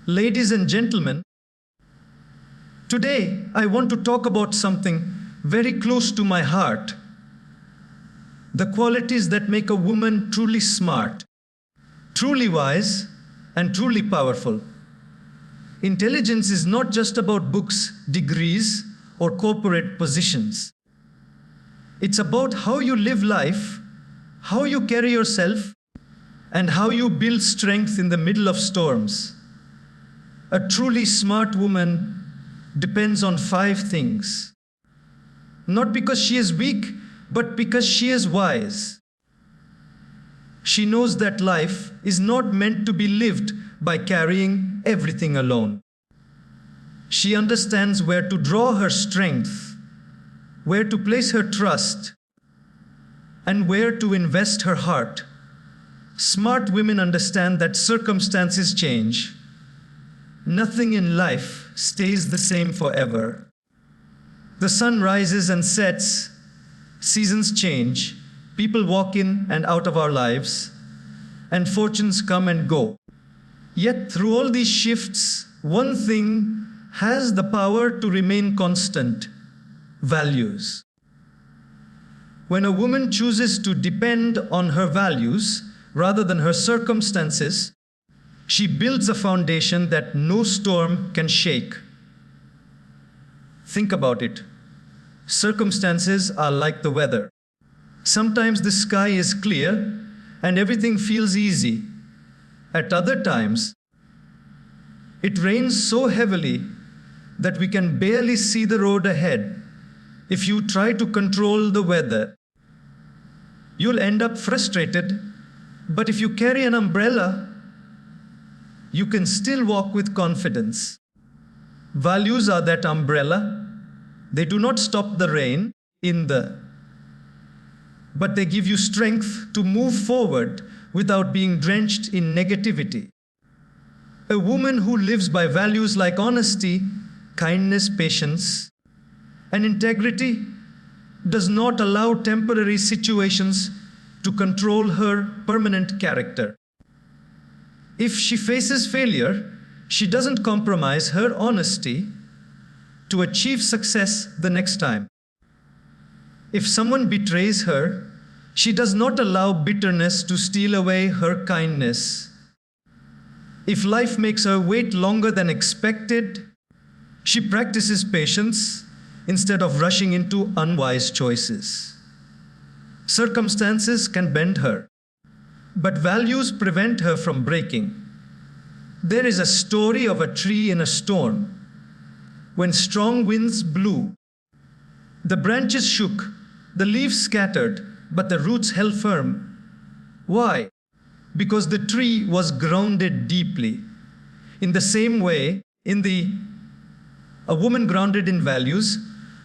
Ladies and gentlemen, today I want to talk about something very close to my heart. The qualities that make a woman truly smart, truly wise, and truly powerful. Intelligence is not just about books, degrees, or corporate positions. It's about how you live life, how you carry yourself, and how you build strength in the middle of storms. A truly smart woman depends on 5 things. Not because she is weak, but because she is wise. She knows that life is not meant to be lived by carrying everything alone. She understands where to draw her strength, where to place her trust, and where to invest her heart. Smart women understand that circumstances change. Nothing in life stays the same forever. The sun rises and sets, seasons change, people walk in and out of our lives, and fortunes come and go. Yet through all these shifts, one thing has the power to remain constant: values. When a woman chooses to depend on her values rather than her circumstances, she builds a foundation that no storm can shake. Think about it. Circumstances are like the weather. Sometimes the sky is clear and everything feels easy. At other times, it rains so heavily that we can barely see the road ahead. If you try to control the weather, you'll end up frustrated. But if you carry an umbrella, you can still walk with confidence. Values are that umbrella. They do not stop the rain but they give you strength to move forward without being drenched in negativity. A woman who lives by values like honesty, kindness, patience, and integrity does not allow temporary situations to control her permanent character. If she faces failure, she doesn't compromise her honesty to achieve success the next time. If someone betrays her, she does not allow bitterness to steal away her kindness. If life makes her wait longer than expected, she practices patience instead of rushing into unwise choices. Circumstances can bend her, but values prevent her from breaking. There is a story of a tree in a storm. When strong winds blew, the branches shook, the leaves scattered, but the roots held firm. Why? Because the tree was grounded deeply. In the same way, a woman grounded in values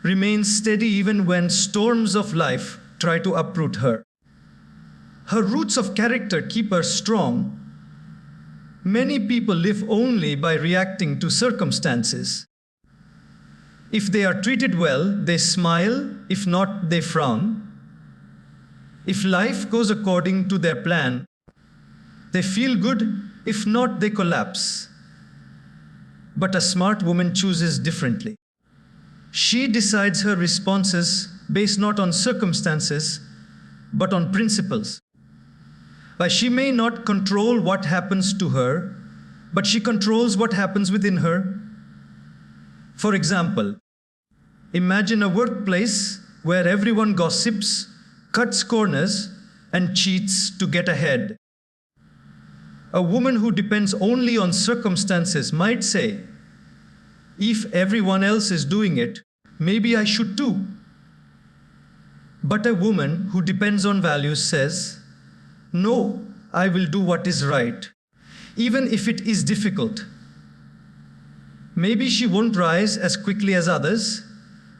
remains steady even when storms of life try to uproot her. Her roots of character keep her strong. Many people live only by reacting to circumstances. If they are treated well, they smile. If not, they frown. If life goes according to their plan, they feel good. If not, they collapse. But a smart woman chooses differently. She decides her responses based not on circumstances, but on principles. She may not control what happens to her, but she controls what happens within her. For example, imagine a workplace where everyone gossips, cuts corners, and cheats to get ahead. A woman who depends only on circumstances might say, "If everyone else is doing it, maybe I should too." But a woman who depends on values says, "No, I will do what is right, even if it is difficult." Maybe she won't rise as quickly as others,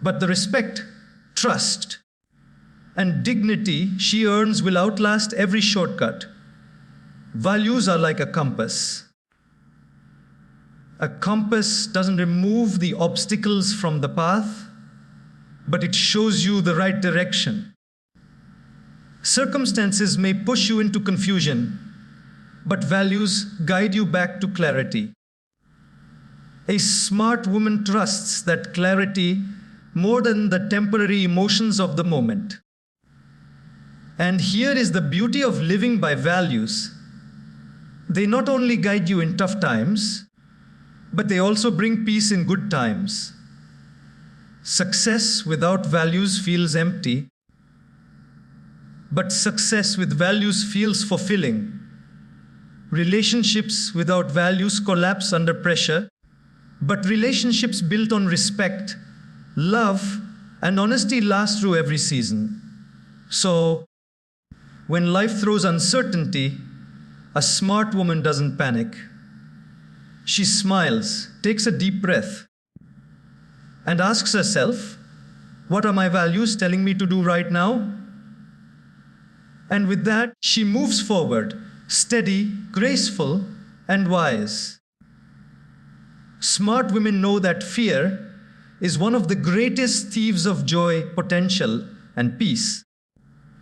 but the respect, trust, and dignity she earns will outlast every shortcut. Values are like a compass. A compass doesn't remove the obstacles from the path, but it shows you the right direction. Circumstances may push you into confusion, but values guide you back to clarity. A smart woman trusts that clarity more than the temporary emotions of the moment. And here is the beauty of living by values. They not only guide you in tough times, but they also bring peace in good times. Success without values feels empty, but success with values feels fulfilling. Relationships without values collapse under pressure, but relationships built on respect, love, and honesty last through every season. So, when life throws uncertainty, a smart woman doesn't panic. She smiles, takes a deep breath, and asks herself, what are my values telling me to do right now? And with that, she moves forward, steady, graceful, and wise. Smart women know that fear is one of the greatest thieves of joy, potential, and peace.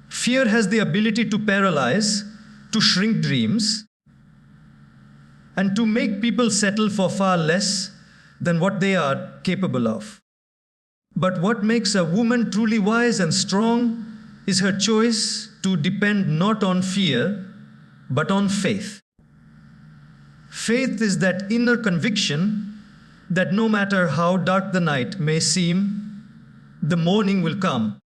Fear has the ability to paralyze, to shrink dreams, and to make people settle for far less than what they are capable of. But what makes a woman truly wise and strong is her choice to depend not on fear, but on faith. Faith is that inner conviction that no matter how dark the night may seem, the morning will come.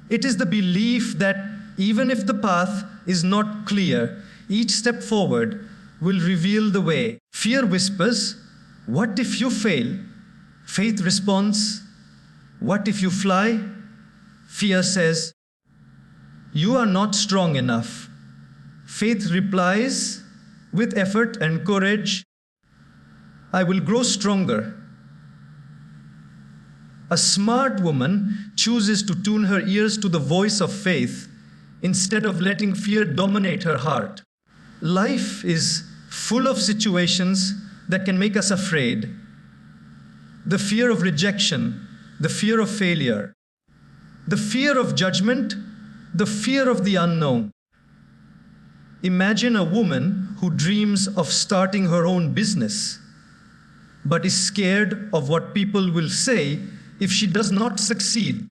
It is the belief that even if the path is not clear, each step forward will reveal the way. Fear whispers, what if you fail? Faith responds, what if you fly? Fear says, you are not strong enough. Faith replies, with effort and courage, I will grow stronger. A smart woman chooses to tune her ears to the voice of faith instead of letting fear dominate her heart. Life is full of situations that can make us afraid. The fear of rejection, the fear of failure, the fear of judgment, the fear of the unknown. Imagine a woman who dreams of starting her own business, but is scared of what people will say if she does not succeed.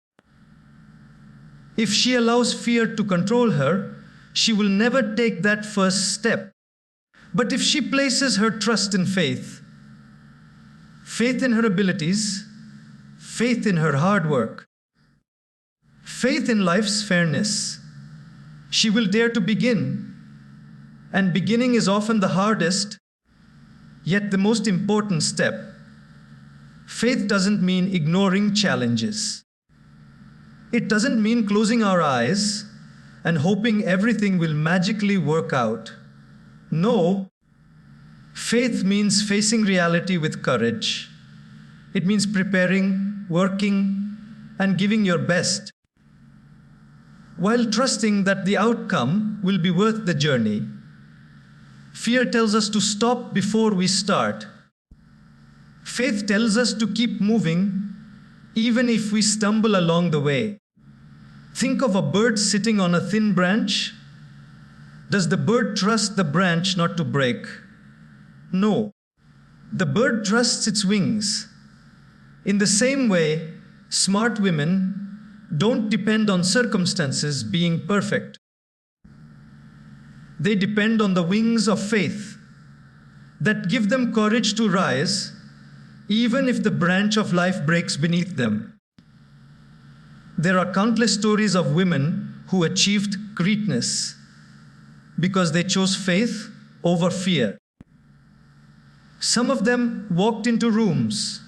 If she allows fear to control her, she will never take that first step. But if she places her trust in faith, faith in her abilities, faith in her hard work, faith in life's fairness, she will dare to begin. And beginning is often the hardest, yet the most important step. Faith doesn't mean ignoring challenges. It doesn't mean closing our eyes and hoping everything will magically work out. No, faith means facing reality with courage. It means preparing, working, and giving your best, while trusting that the outcome will be worth the journey. Fear tells us to stop before we start. Faith tells us to keep moving, even if we stumble along the way. Think of a bird sitting on a thin branch. Does the bird trust the branch not to break? No. The bird trusts its wings. In the same way, smart women don't depend on circumstances being perfect. They depend on the wings of faith that give them courage to rise, even if the branch of life breaks beneath them. There are countless stories of women who achieved greatness because they chose faith over fear. Some of them walked into rooms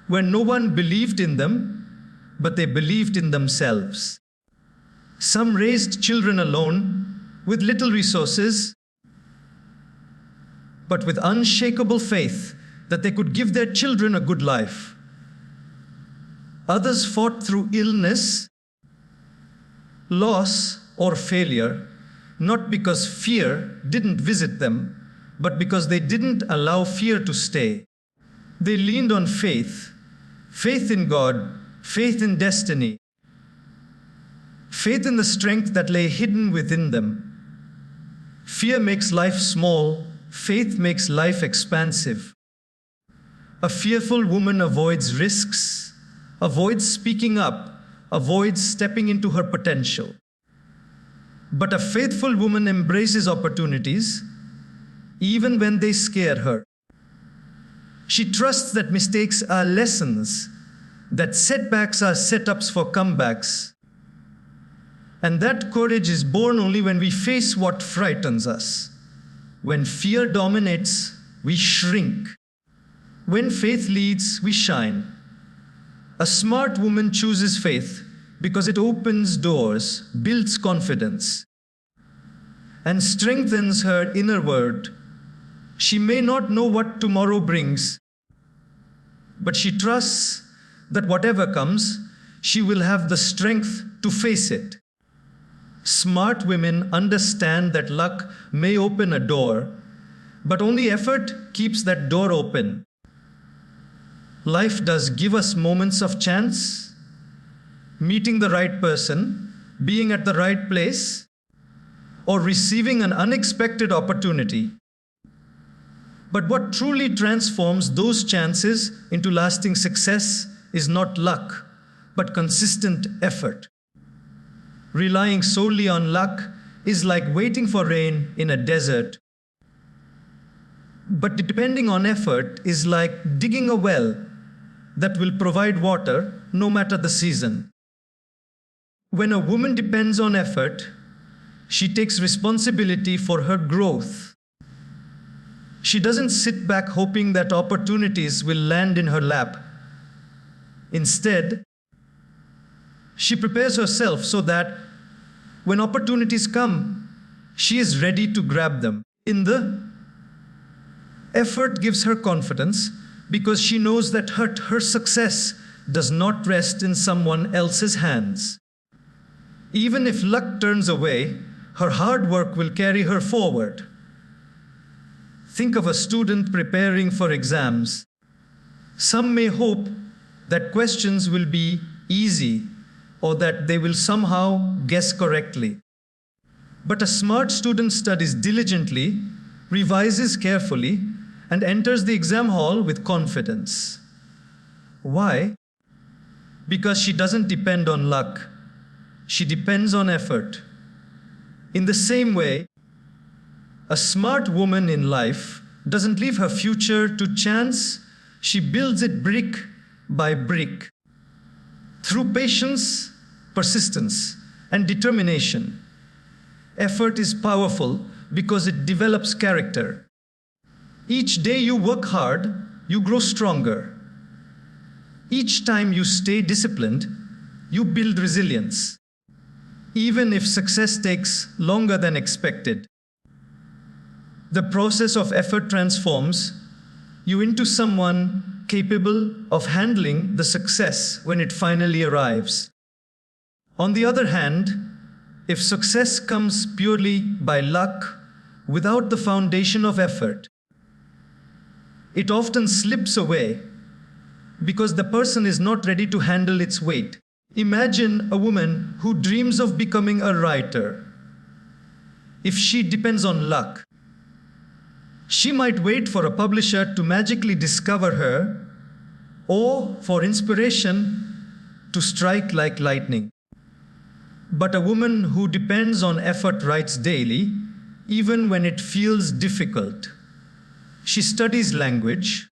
where no one believed in them, but they believed in themselves. Some raised children alone with little resources, but with unshakable faith that they could give their children a good life. Others fought through illness, loss, or failure, not because fear didn't visit them, but because they didn't allow fear to stay. They leaned on faith, faith in God, faith in destiny, faith in the strength that lay hidden within them. Fear makes life small, faith makes life expansive. A fearful woman avoids risks, avoids speaking up, avoids stepping into her potential. But a faithful woman embraces opportunities, even when they scare her. She trusts that mistakes are lessons, that setbacks are setups for comebacks. And that courage is born only when we face what frightens us. When fear dominates, we shrink. When faith leads, we shine. A smart woman chooses faith because it opens doors, builds confidence, and strengthens her inner world. She may not know what tomorrow brings, but she trusts that whatever comes, she will have the strength to face it. Smart women understand that luck may open a door, but only effort keeps that door open. Life does give us moments of chance, meeting the right person, being at the right place, or receiving an unexpected opportunity. But what truly transforms those chances into lasting success is not luck, but consistent effort. Relying solely on luck is like waiting for rain in a desert. But depending on effort is like digging a well that will provide water no matter the season. When a woman depends on effort, she takes responsibility for her growth. She doesn't sit back hoping that opportunities will land in her lap. Instead, she prepares herself so that when opportunities come, she is ready to grab them. Effort gives her confidence because she knows that her success does not rest in someone else's hands. Even if luck turns away, her hard work will carry her forward. Think of a student preparing for exams. Some may hope that questions will be easy or that they will somehow guess correctly. But a smart student studies diligently, revises carefully, and enters the exam hall with confidence. Why? Because she doesn't depend on luck. She depends on effort. In the same way, a smart woman in life doesn't leave her future to chance. She builds it brick by brick. Through patience, persistence, and determination. Effort is powerful because it develops character. Each day you work hard, you grow stronger. Each time you stay disciplined, you build resilience. Even if success takes longer than expected. The process of effort transforms you into someone capable of handling the success when it finally arrives. On the other hand, if success comes purely by luck without the foundation of effort, it often slips away because the person is not ready to handle its weight. Imagine a woman who dreams of becoming a writer. If she depends on luck, she might wait for a publisher to magically discover her or for inspiration to strike like lightning. But a woman who depends on effort writes daily, even when it feels difficult. She studies language,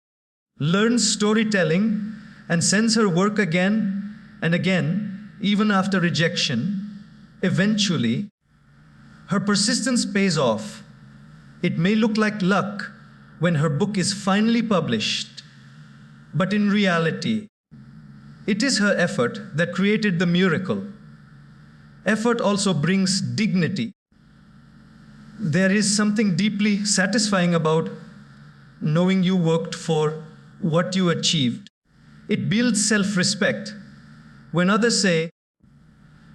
learns storytelling, and sends her work again and again, even after rejection. Eventually, her persistence pays off. It may look like luck when her book is finally published, but in reality, it is her effort that created the miracle. Effort also brings dignity. There is something deeply satisfying about knowing you worked for what you achieved. It builds self-respect. When others say,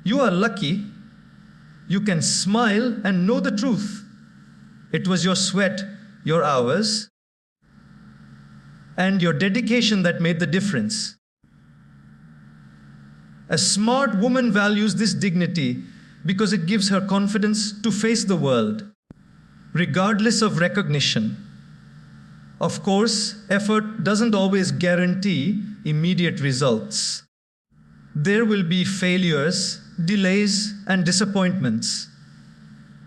"You are lucky," you can smile and know the truth. It was your sweat, your hours, and your dedication that made the difference. A smart woman values this dignity because it gives her confidence to face the world, regardless of recognition. Of course, effort doesn't always guarantee immediate results. There will be failures, delays, and disappointments.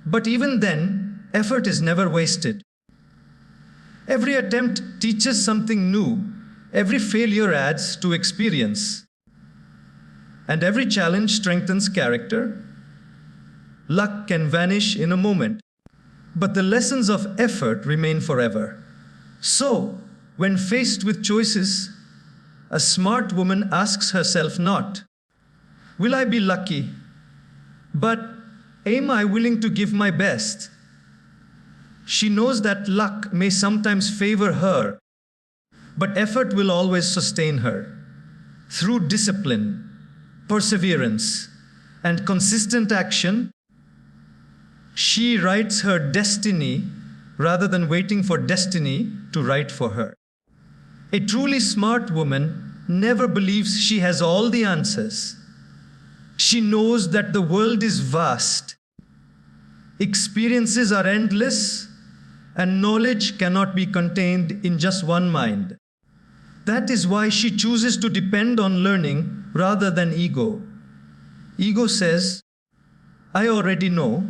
But even then, effort is never wasted. Every attempt teaches something new. Every failure adds to experience. And every challenge strengthens character. Luck can vanish in a moment, but the lessons of effort remain forever. So, when faced with choices, a smart woman asks herself not, will I be lucky? But am I willing to give my best? She knows that luck may sometimes favor her, but effort will always sustain her. Through discipline, perseverance, and consistent action, she writes her destiny rather than waiting for destiny to write for her. A truly smart woman never believes she has all the answers. She knows that the world is vast, experiences are endless, and knowledge cannot be contained in just one mind. That is why she chooses to depend on learning rather than ego. Ego says, I already know.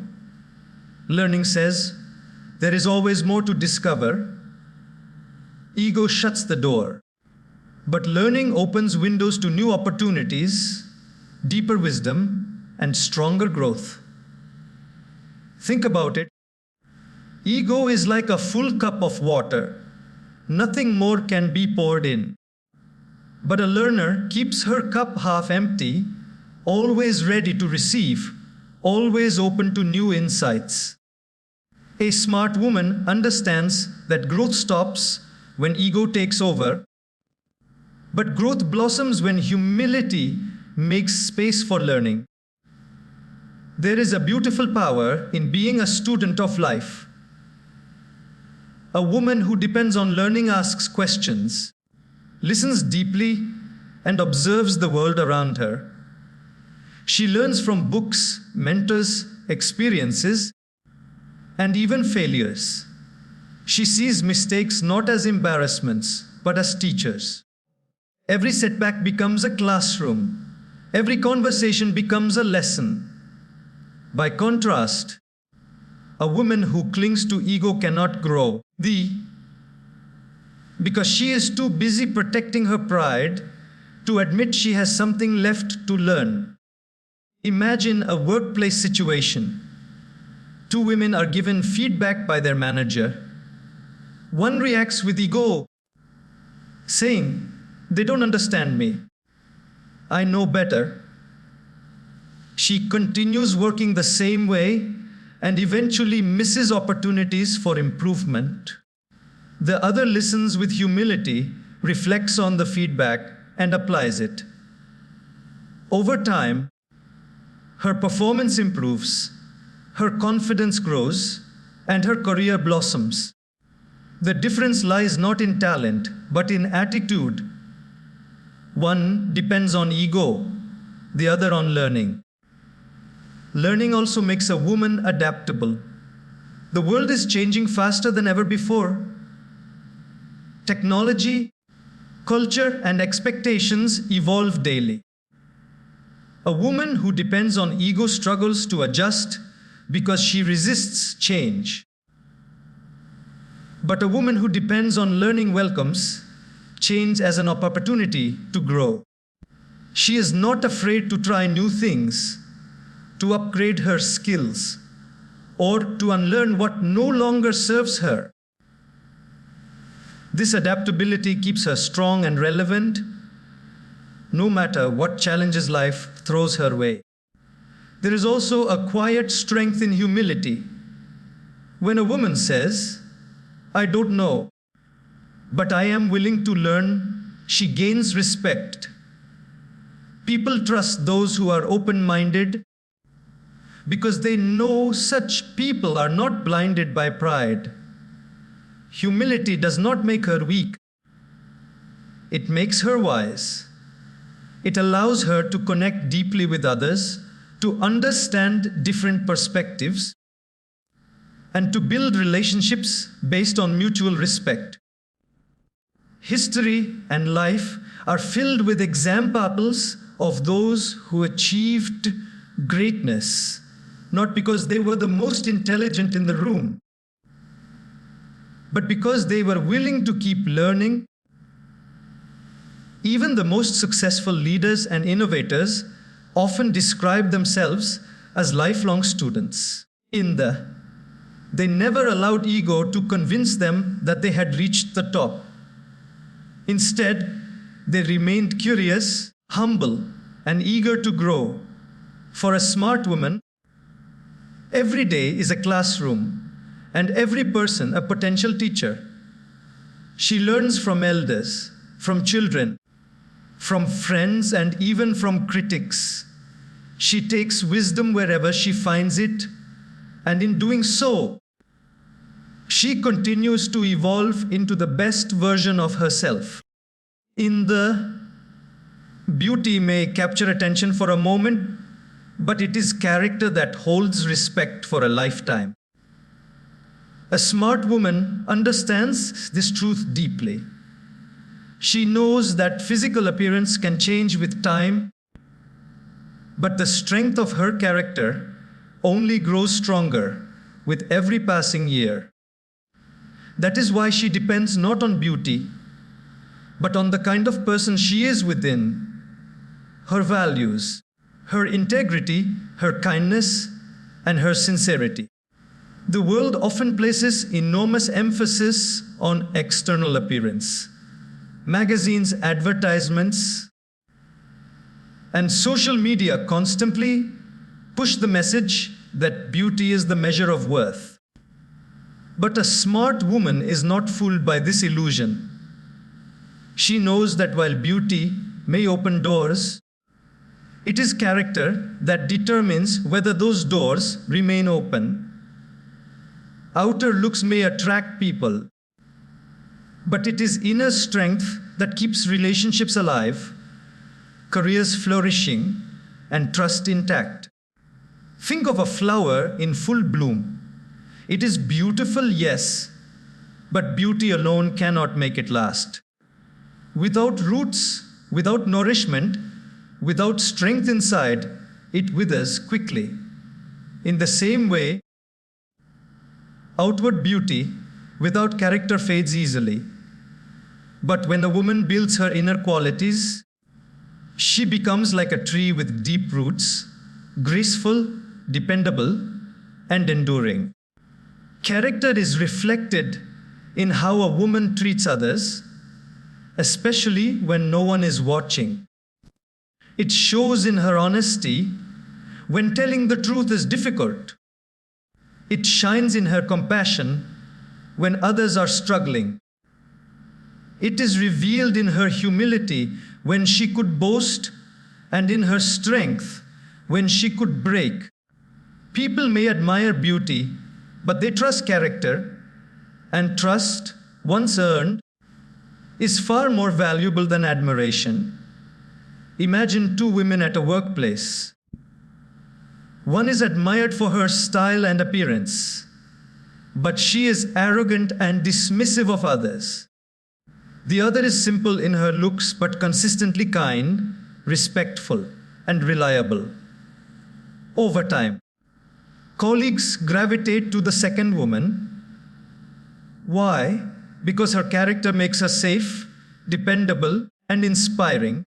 Learning says, there is always more to discover. Ego shuts the door, but learning opens windows to new opportunities, deeper wisdom, and stronger growth. Think about it. Ego is like a full cup of water. Nothing more can be poured in. But a learner keeps her cup half empty, always ready to receive, always open to new insights. A smart woman understands that growth stops when ego takes over, but growth blossoms when humility makes space for learning. There is a beautiful power in being a student of life. A woman who depends on learning asks questions, listens deeply, and observes the world around her. She learns from books, mentors, experiences, and even failures. She sees mistakes not as embarrassments, but as teachers. Every setback becomes a classroom. Every conversation becomes a lesson. By contrast, a woman who clings to ego cannot grow. Because she is too busy protecting her pride to admit she has something left to learn. Imagine a workplace situation. Two women are given feedback by their manager. One reacts with ego, saying, they don't understand me. I know better. She continues working the same way and eventually misses opportunities for improvement. The other listens with humility, reflects on the feedback, and applies it. Over time, her performance improves, her confidence grows, and her career blossoms. The difference lies not in talent, but in attitude. One depends on ego, the other on learning. Learning also makes a woman adaptable. The world is changing faster than ever before. Technology, culture, and expectations evolve daily. A woman who depends on ego struggles to adjust because she resists change. But a woman who depends on learning welcomes change as an opportunity to grow. She is not afraid to try new things, to upgrade her skills, or to unlearn what no longer serves her. This adaptability keeps her strong and relevant, no matter what challenges life throws her way. There is also a quiet strength in humility. When a woman says, I don't know, but I am willing to learn, she gains respect. People trust those who are open-minded because they know such people are not blinded by pride. Humility does not make her weak. It makes her wise. It allows her to connect deeply with others, to understand different perspectives, and to build relationships based on mutual respect. History and life are filled with examples of those who achieved greatness, not because they were the most intelligent in the room, but because they were willing to keep learning. Even the most successful leaders and innovators often describe themselves as lifelong students. They never allowed ego to convince them that they had reached the top. Instead, they remained curious, humble, and eager to grow. For a smart woman, every day is a classroom, and every person a potential teacher. She learns from elders, from children, from friends, and even from critics. She takes wisdom wherever she finds it, and in doing so, she continues to evolve into the best version of herself. Beauty may capture attention for a moment, but it is character that holds respect for a lifetime. A smart woman understands this truth deeply. She knows that physical appearance can change with time, but the strength of her character only grows stronger with every passing year. That is why she depends not on beauty, but on the kind of person she is within, her values, her integrity, her kindness, and her sincerity. The world often places enormous emphasis on external appearance. Magazines, advertisements, and social media constantly push the message that beauty is the measure of worth. But a smart woman is not fooled by this illusion. She knows that while beauty may open doors, it is character that determines whether those doors remain open. Outer looks may attract people, but it is inner strength that keeps relationships alive, careers flourishing, and trust intact. Think of a flower in full bloom. It is beautiful, yes, but beauty alone cannot make it last. Without roots, without nourishment, without strength inside, it withers quickly. In the same way, outward beauty without character fades easily. But when a woman builds her inner qualities, she becomes like a tree with deep roots, graceful, dependable, and enduring. Character is reflected in how a woman treats others, especially when no one is watching. It shows in her honesty when telling the truth is difficult. It shines in her compassion when others are struggling. It is revealed in her humility when she could boast, and in her strength when she could break. People may admire beauty, but they trust character, and trust, once earned, is far more valuable than admiration. Imagine two women at a workplace. One is admired for her style and appearance, but she is arrogant and dismissive of others. The other is simple in her looks, but consistently kind, respectful, and reliable. Over time, colleagues gravitate to the second woman. Why? Because her character makes her safe, dependable, and inspiring.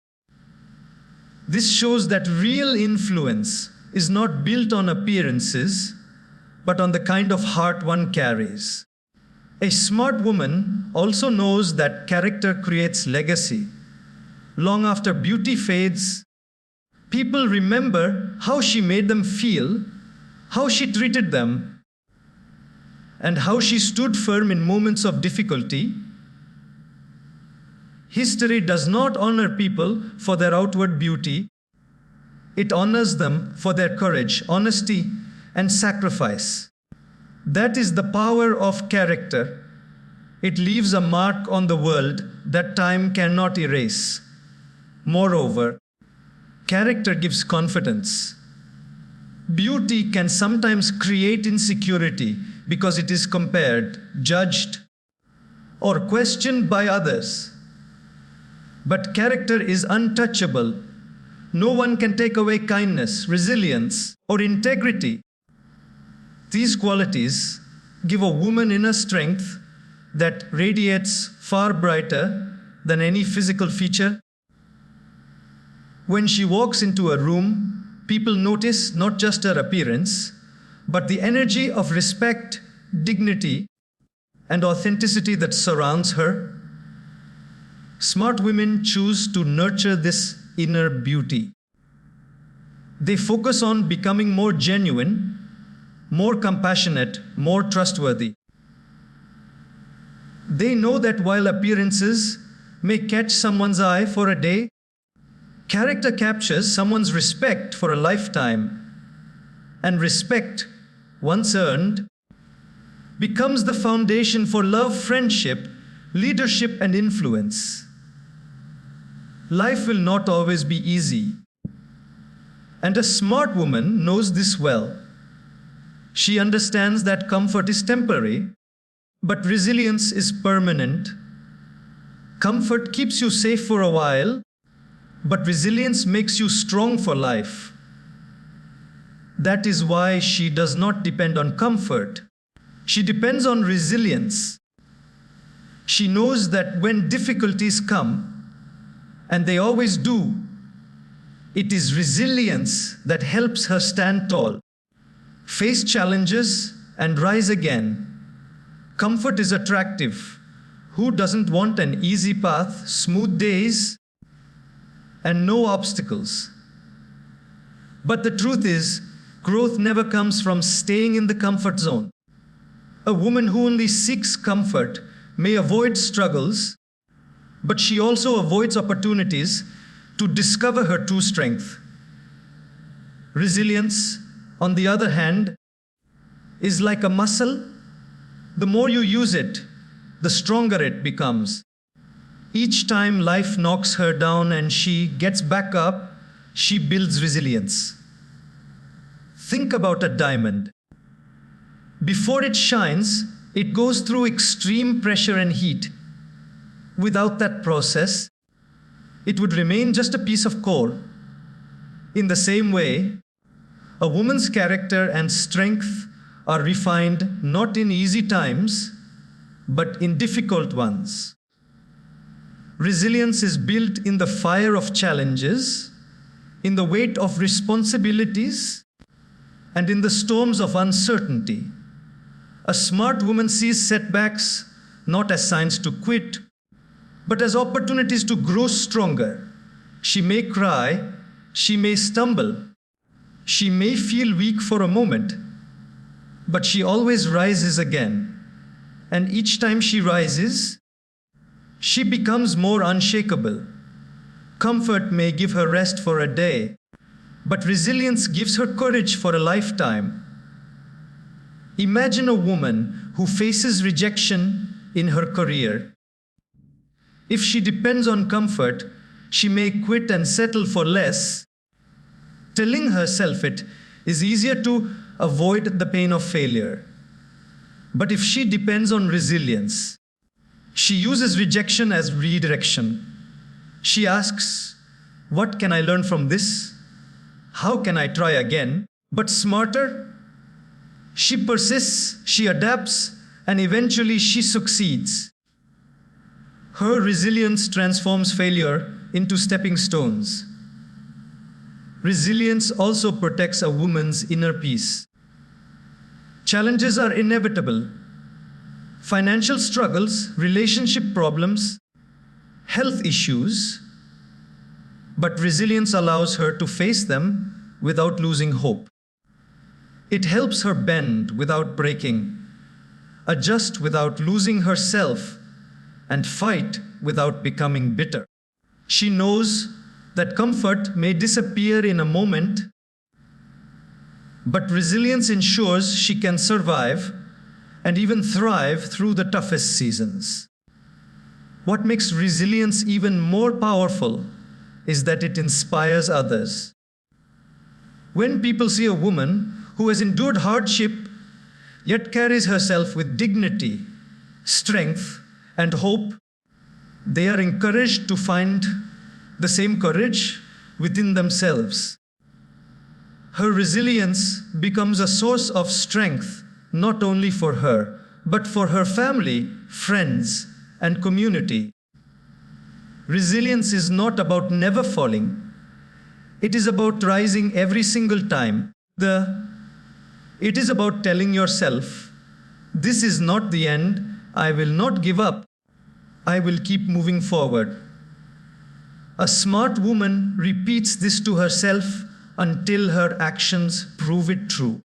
This shows that real influence is not built on appearances, but on the kind of heart one carries. A smart woman also knows that character creates legacy. Long after beauty fades, people remember how she made them feel, how she treated them, and how she stood firm in moments of difficulty. History does not honor people for their outward beauty. It honors them for their courage, honesty, and sacrifice. That is the power of character. It leaves a mark on the world that time cannot erase. Moreover, character gives confidence. Beauty can sometimes create insecurity because it is compared, judged, or questioned by others. But character is untouchable. No one can take away kindness, resilience, or integrity. These qualities give a woman inner strength that radiates far brighter than any physical feature. When she walks into a room, people notice not just her appearance, but the energy of respect, dignity, and authenticity that surrounds her. Smart women choose to nurture this inner beauty. They focus on becoming more genuine, more compassionate, more trustworthy. They know that while appearances may catch someone's eye for a day, character captures someone's respect for a lifetime. And respect, once earned, becomes the foundation for love, friendship, leadership, and influence. Life will not always be easy. And a smart woman knows this well. She understands that comfort is temporary, but resilience is permanent. Comfort keeps you safe for a while, but resilience makes you strong for life. That is why she does not depend on comfort. She depends on resilience. She knows that when difficulties come, and they always do, it is resilience that helps her stand tall, face challenges, and rise again. Comfort is attractive. Who doesn't want an easy path, smooth days, and no obstacles? But the truth is, growth never comes from staying in the comfort zone. A woman who only seeks comfort may avoid struggles, but she also avoids opportunities to discover her true strength. Resilience, on the other hand, is like a muscle. The more you use it, the stronger it becomes. Each time life knocks her down and she gets back up, she builds resilience. Think about a diamond. Before it shines, it goes through extreme pressure and heat. Without that process, it would remain just a piece of coal. In the same way, a woman's character and strength are refined not in easy times, but in difficult ones. Resilience is built in the fire of challenges, in the weight of responsibilities, and in the storms of uncertainty. A smart woman sees setbacks not as signs to quit, but as opportunities to grow stronger. She may cry, she may stumble, she may feel weak for a moment, but she always rises again. And each time she rises, she becomes more unshakable. Comfort may give her rest for a day, but resilience gives her courage for a lifetime. Imagine a woman who faces rejection in her career. If she depends on comfort, she may quit and settle for less, telling herself it is easier to avoid the pain of failure. But if she depends on resilience, she uses rejection as redirection. She asks, what can I learn from this? How can I try again? But smarter, she persists, she adapts, and eventually she succeeds. Her resilience transforms failure into stepping stones. Resilience also protects a woman's inner peace. Challenges are inevitable. Financial struggles, relationship problems, health issues, but resilience allows her to face them without losing hope. It helps her bend without breaking, adjust without losing herself, and fight without becoming bitter. She knows that comfort may disappear in a moment, but resilience ensures she can survive and even thrive through the toughest seasons. What makes resilience even more powerful is that it inspires others. When people see a woman who has endured hardship yet carries herself with dignity, strength, and hope, They are encouraged to find the same courage within themselves. Her resilience becomes a source of strength not only for her, but for her family, friends, and community. Resilience is not about never falling. It is about rising every single time. It is about telling yourself, this is not the end. I will not give up. I will keep moving forward. A smart woman repeats this to herself until her actions prove it true.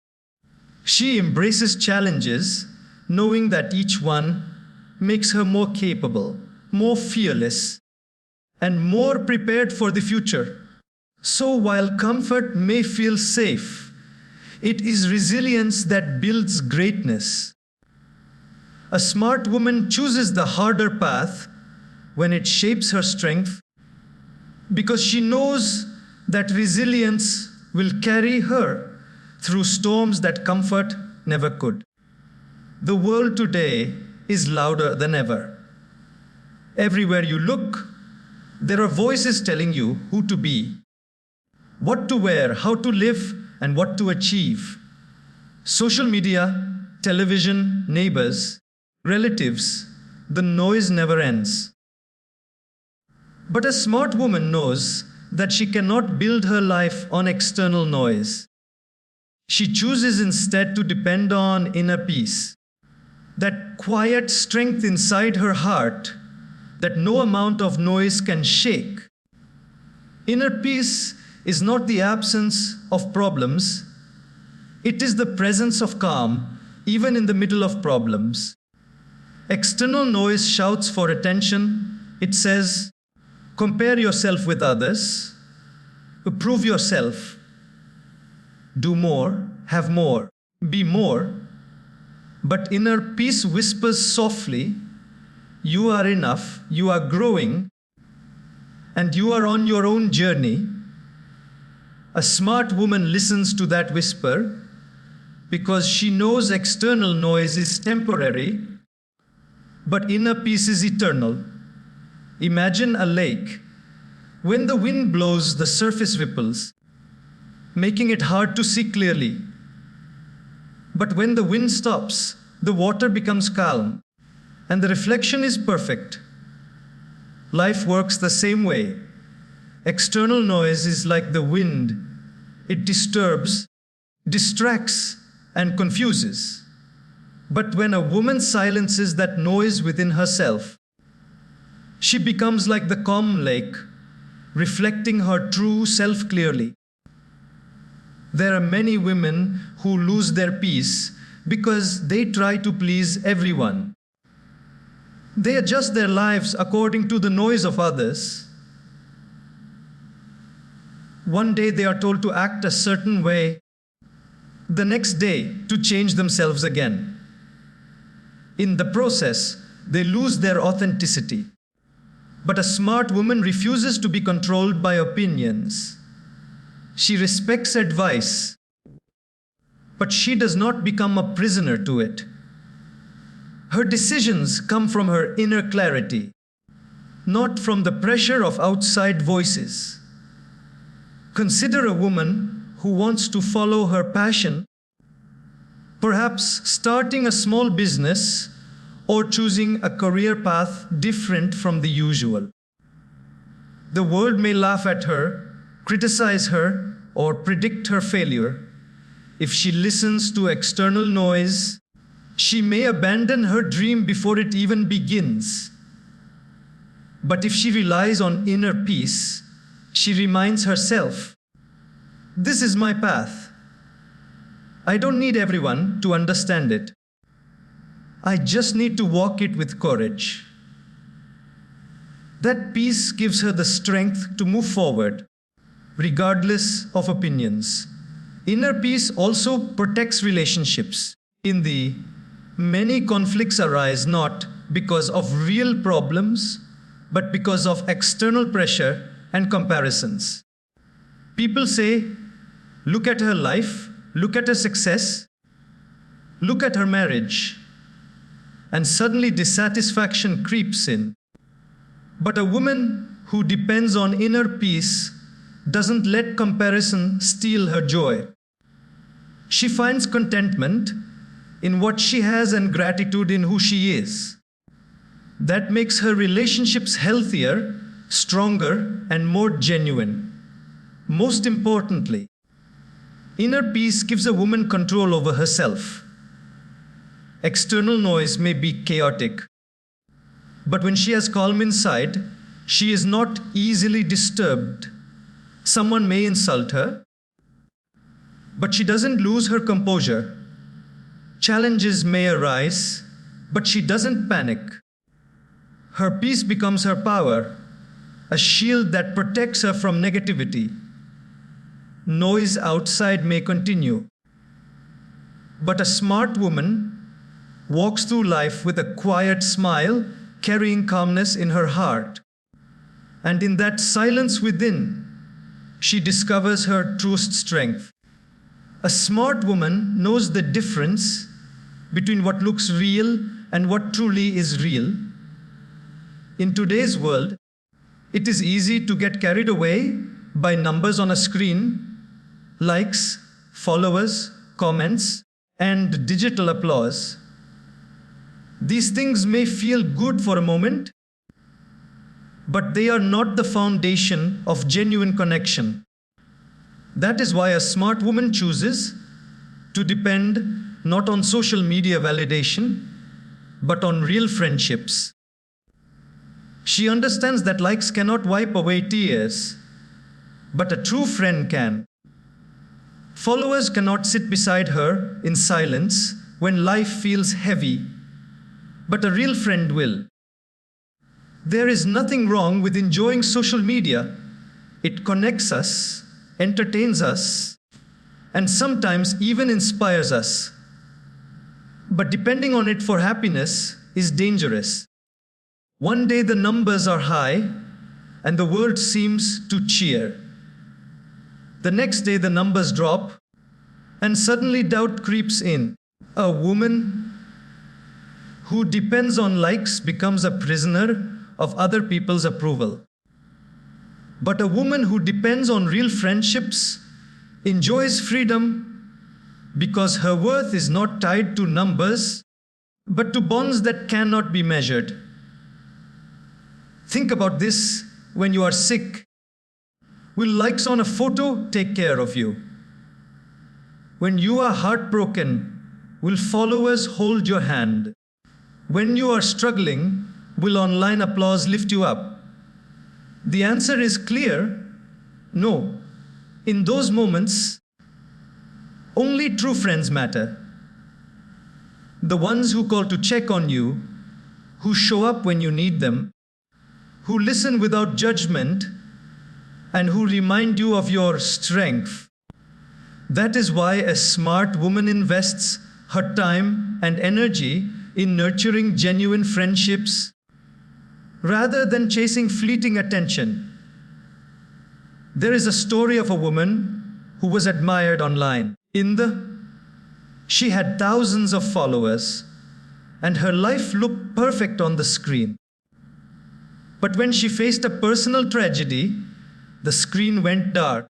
She embraces challenges, knowing that each one makes her more capable, more fearless, and more prepared for the future. So while comfort may feel safe, it is resilience that builds greatness. A smart woman chooses the harder path when it shapes her strength because she knows that resilience will carry her through storms that comfort never could. The world today is louder than ever. Everywhere you look, there are voices telling you who to be, what to wear, how to live, and what to achieve. Social media, television, neighbors, relatives, the noise never ends. But a smart woman knows that she cannot build her life on external noise. She chooses instead to depend on inner peace, that quiet strength inside her heart that no amount of noise can shake. Inner peace is not the absence of problems, it is the presence of calm, even in the middle of problems. External noise shouts for attention. It says, compare yourself with others, prove yourself, do more, have more, be more. But inner peace whispers softly, you are enough, you are growing, and you are on your own journey. A smart woman listens to that whisper because she knows external noise is temporary, but inner peace is eternal. Imagine a lake. When the wind blows, the surface ripples, making it hard to see clearly. But when the wind stops, the water becomes calm, and the reflection is perfect. Life works the same way. External noise is like the wind. It disturbs, distracts, and confuses. But when a woman silences that noise within herself, she becomes like the calm lake, reflecting her true self clearly. There are many women who lose their peace because they try to please everyone. They adjust their lives according to the noise of others. One day they are told to act a certain way, the next day to change themselves again. In the process, they lose their authenticity. But a smart woman refuses to be controlled by opinions. She respects advice, but she does not become a prisoner to it. Her decisions come from her inner clarity, not from the pressure of outside voices. Consider a woman who wants to follow her passion, perhaps starting a small business or choosing a career path different from the usual. The world may laugh at her, criticize her, or predict her failure. If she listens to external noise, she may abandon her dream before it even begins. But if she relies on inner peace, she reminds herself, this is my path. I don't need everyone to understand it. I just need to walk it with courage. That peace gives her the strength to move forward, regardless of opinions. Inner peace also protects relationships. In the many conflicts arise not because of real problems, but because of external pressure and comparisons. People say, look at her life, look at her success, look at her marriage, and suddenly dissatisfaction creeps in. But a woman who depends on inner peace doesn't let comparison steal her joy. She finds contentment in what she has and gratitude in who she is. That makes her relationships healthier, stronger, and more genuine. Most importantly, inner peace gives a woman control over herself. External noise may be chaotic, but when she has calm inside, she is not easily disturbed. Someone may insult her, but she doesn't lose her composure. Challenges may arise, but she doesn't panic. Her peace becomes her power, a shield that protects her from negativity. Noise outside may continue, but a smart woman walks through life with a quiet smile, carrying calmness in her heart. And in that silence within, she discovers her truest strength. A smart woman knows the difference between what looks real and what truly is real. In today's world, it is easy to get carried away by numbers on a screen, likes, followers, comments, and digital applause. These things may feel good for a moment, but they are not the foundation of genuine connection. That is why a smart woman chooses to depend not on social media validation, but on real friendships. She understands that likes cannot wipe away tears, but a true friend can. Followers cannot sit beside her in silence when life feels heavy, but a real friend will. There is nothing wrong with enjoying social media. It connects us, entertains us, and sometimes even inspires us. But depending on it for happiness is dangerous. One day the numbers are high and the world seems to cheer. The next day the numbers drop and suddenly doubt creeps in. A woman who depends on likes becomes a prisoner of other people's approval. But a woman who depends on real friendships enjoys freedom because her worth is not tied to numbers, but to bonds that cannot be measured. Think about this when you are sick. Will likes on a photo take care of you? When you are heartbroken, will followers hold your hand? When you are struggling, will online applause lift you up? The answer is clear: no. In those moments, only true friends matter. The ones who call to check on you, who show up when you need them, who listen without judgment, and who remind you of your strength. That is why a smart woman invests her time and energy in nurturing genuine friendships rather than chasing fleeting attention. There is a story of a woman who was admired online. She had thousands of followers, and her life looked perfect on the screen. But when she faced a personal tragedy, the screen went dark.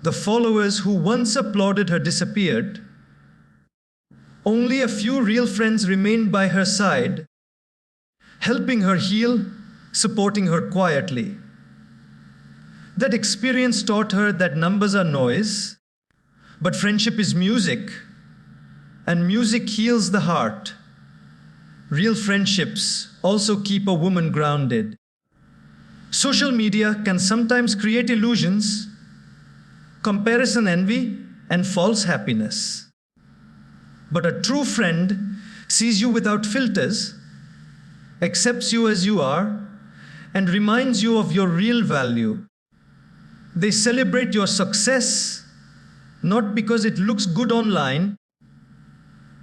The followers who once applauded her disappeared. Only a few real friends remained by her side, helping her heal, supporting her quietly. That experience taught her that numbers are noise, but friendship is music, and music heals the heart. Real friendships also keep a woman grounded. Social media can sometimes create illusions, comparison envy, and false happiness. But a true friend sees you without filters, accepts you as you are, and reminds you of your real value. They celebrate your success, not because it looks good online,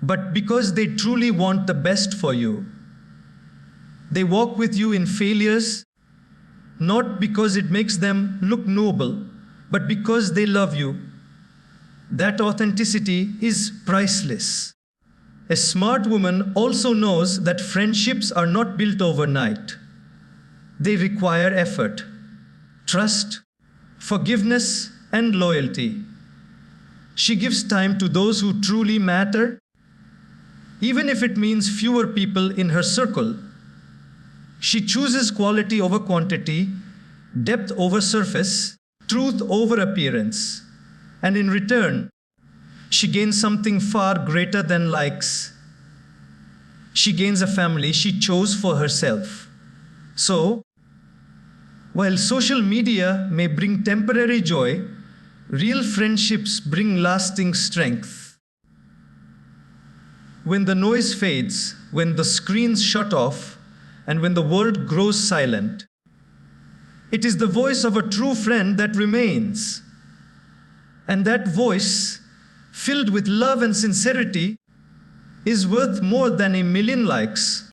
but because they truly want the best for you. They walk with you in failures, not because it makes them look noble, but because they love you. That authenticity is priceless. A smart woman also knows that friendships are not built overnight. They require effort, trust, forgiveness, and loyalty. She gives time to those who truly matter, even if it means fewer people in her circle. She chooses quality over quantity, depth over surface, truth over appearance. And in return, she gains something far greater than likes. She gains a family she chose for herself. So, while social media may bring temporary joy, real friendships bring lasting strength. When the noise fades, when the screens shut off, and when the world grows silent, it is the voice of a true friend that remains. And that voice, filled with love and sincerity, is worth more than a million likes.